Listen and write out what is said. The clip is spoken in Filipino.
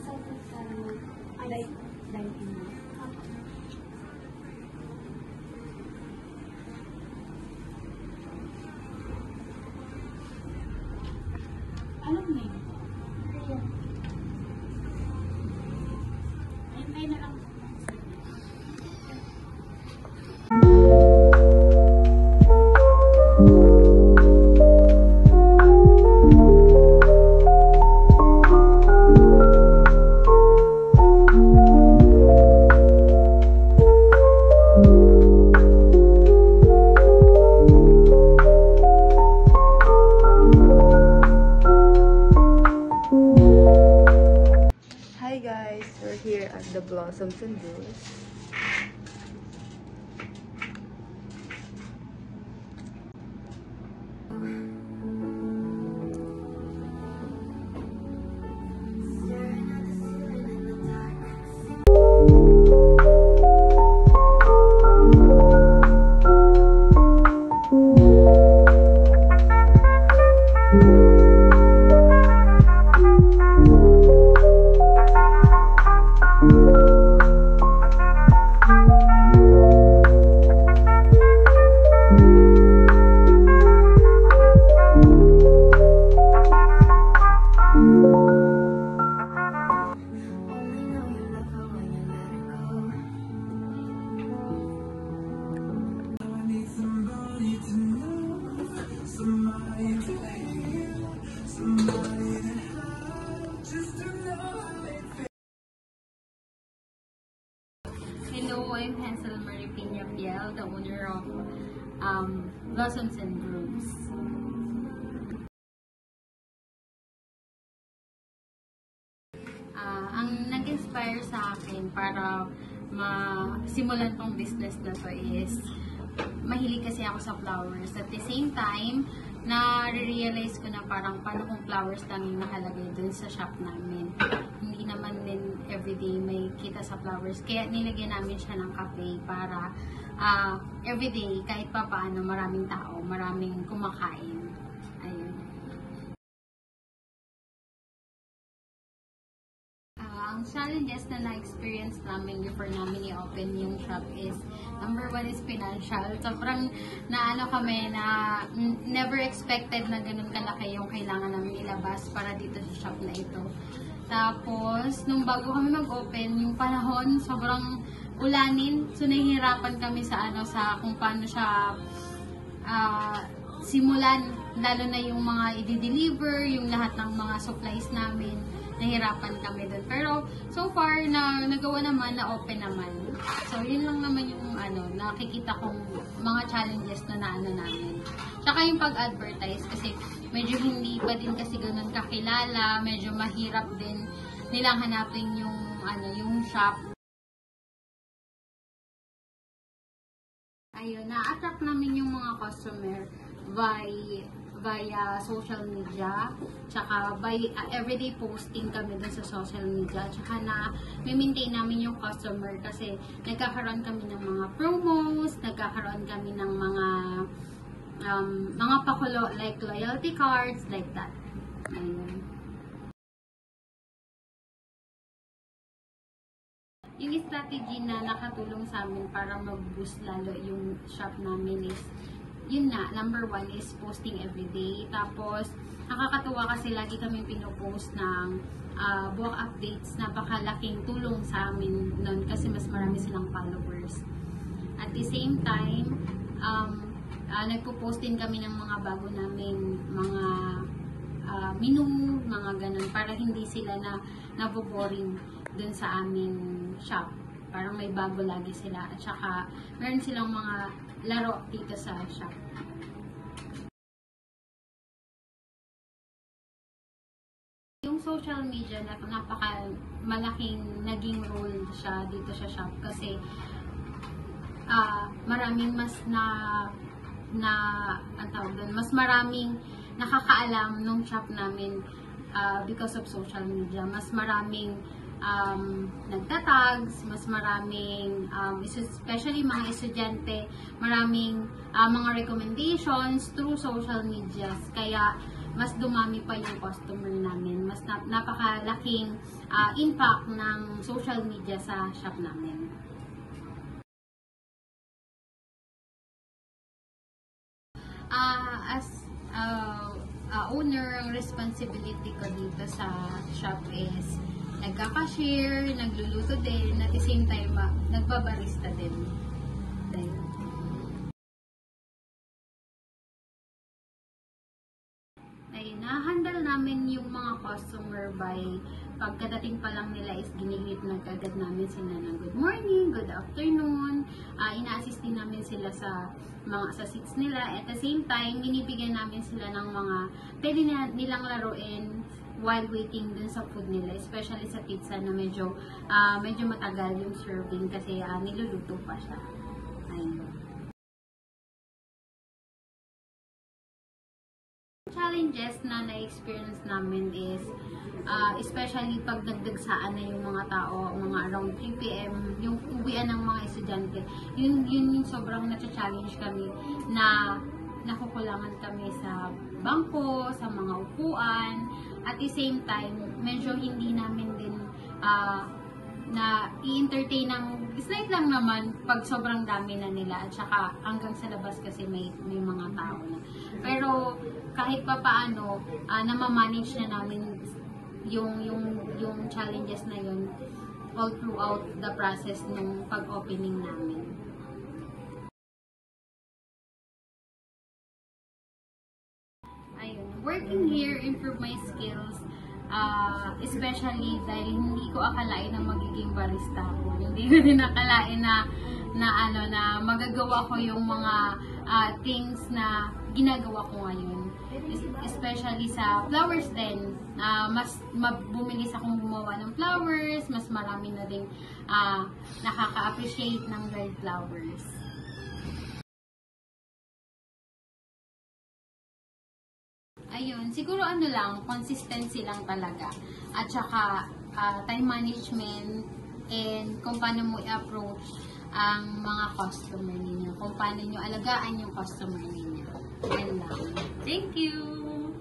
Alam mo yun? Ay na lang. Hi guys, we're here at the Blossoms and Brews. Hello, I'm Hansel Marie Pina Piel, the owner of Blossoms and Brews. Ang nag-inspire sa akin para masimulan tong business na to is mahilig kasi ako sa flowers. At the same time, na-realize ko na parang paano kung flowers lang yung nakalagay dun sa shop namin. Hindi naman din everyday may kita sa flowers. Kaya nilagyan namin siya ng cafe para everyday, kahit pa paano, maraming tao, maraming kumakain. Ayun. Ang challenges na na-experience namin before namin i-open yung shop is, number one is financial. Sobrang naano kami na never expected na ganun kalaki yung kailangan namin ilabas para dito sa shop na ito. Tapos, nung bago kami mag-open, yung panahon, sobrang ulanin. So, nahihirapan kami sa kung paano siya simulan. Lalo na yung mga i-deliver, yung lahat ng mga supplies namin. Nahirapan kami doon. Pero, so far, nagawa naman, na-open naman. So, yun lang naman yung nakikita kong mga challenges na namin. Tsaka yung pag-advertise, kasi medyo hindi pa din kasi ganun kakilala, medyo mahirap din nilang hanapin yung shop. Ayun, na-attract namin yung mga customer via social media, tsaka by everyday posting kami dun sa social media, tsaka na maintain namin yung customer kasi nagkakaroon kami ng mga promos, nagkakaroon kami ng mga pakulo like loyalty cards, like that. Ayun. Yung strategy na nakatulong sa amin para mag-boost lalo yung shop namin is, yun na, number one is posting everyday. Tapos, nakakatuwa kasi lagi kami pinopost ng buwak updates. Napakalaking tulong sa amin nun kasi mas marami silang followers. At the same time, nagpo-post din kami ng mga bago namin, mga menu, mga ganun, para hindi sila naboboring dun sa aming shop. Parang may bago lagi sila. At saka, meron silang mga laro dito sa shop. Yung social media, napaka-malaking naging role siya dito sa shop kasi maraming mas mas maraming nakakaalam nung shop namin because of social media. Mas maraming nagtatags, mas maraming especially mga estudyante, maraming mga recommendations through social medias. Kaya mas dumami pa yung customer namin. Mas napakalaking impact ng social media sa shop namin. As owner, ang responsibility ko dito sa shop is nagkaka-share, nagluluto din, at the same time, nagbabarista din. Ay, na-handle namin yung mga customer by pagkadating pa lang nila is ginigit na agad namin sila ng good morning, good afternoon. Ina-assist din namin sila sa seats nila. At the same time, binibigyan namin sila ng mga pwede nilang laruin while waiting dun sa food nila, especially sa pizza na medyo matagal yung serving kasi niluluto pa siya. Ayun. Challenges na na-experience namin is especially pag nagdagsaan na yung mga tao, mga around 3 p.m., yung uwian ng mga estudyante, yun yung sobrang na-challenge kami na nakukulangan kami sa bangko, sa mga upuan. At the same time, medyo hindi namin din na i-entertain ng slight lang naman pag sobrang dami na nila at saka hanggang sa labas kasi may mga tao na. Pero kahit pa paano, na-manage na namin yung challenges na yun all throughout the process ng pag-opening namin. Ayun. Working here, improve my skills. Especially dahil hindi ko akalain na magiging barista ako. Hindi ko din akalain na magagawa ko yung mga things na ginagawa ko ngayon. Especially sa flowers din. Mas bumilis akong gumawa ng flowers, mas marami na ding nakaka-appreciate ng dried flowers. Ayun, siguro consistency lang talaga. At saka time management and kung paano mo i-approach ang mga customer ninyo. Kung paano nyo alagaan yung customer ninyo. Yan lang. Thank you!